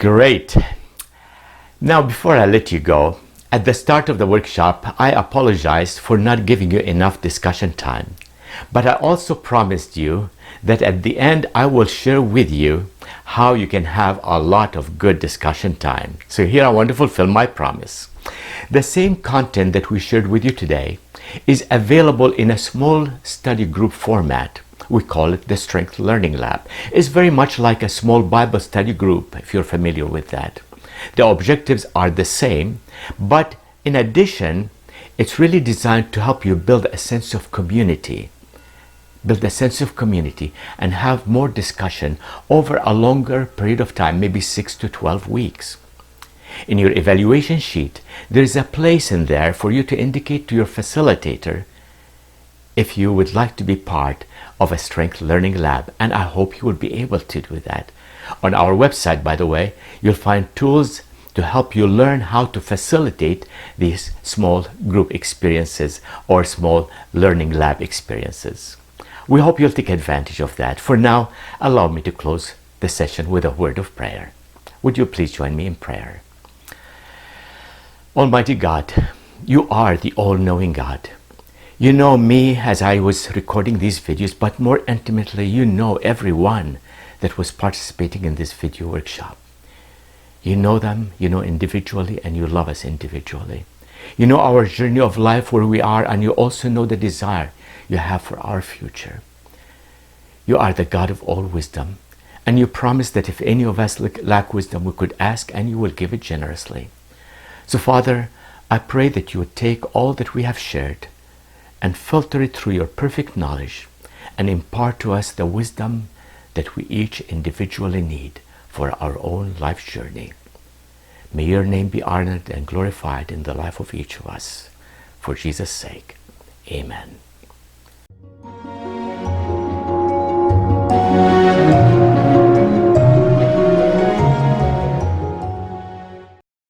Great. Now, before I let you go, at the start of the workshop, I apologized for not giving you enough discussion time. But I also promised you that at the end, I will share with you how you can have a lot of good discussion time. So here I want to fulfill my promise. The same content that we shared with you today is available in a small study group format. We call it the Strength Learning Lab. It's very much like a small Bible study group, if you're familiar with that. The objectives are the same, but in addition, it's really designed to help you build a sense of community. Build a sense of community and have more discussion over a longer period of time, maybe 6 to 12 weeks. In your evaluation sheet, there is a place in there for you to indicate to your facilitator if you would like to be part of a Strength Learning Lab, and I hope you will be able to do that. On our website, by the way, you'll find tools to help you learn how to facilitate these small group experiences or small learning lab experiences. We hope you'll take advantage of that. For now, allow me to close the session with a word of prayer. Would you please join me in prayer? Almighty God, you are the all-knowing God. You know me as I was recording these videos, but more intimately, you know everyone that was participating in this video workshop. You know them, you know individually, and you love us individually. You know our journey of life, where we are, and you also know the desire you have for our future. You are the God of all wisdom, and you promise that if any of us lack wisdom, we could ask and you will give it generously. So Father, I pray that you would take all that we have shared and filter it through your perfect knowledge and impart to us the wisdom that we each individually need for our own life journey. May your name be honored and glorified in the life of each of us. For Jesus' sake, amen.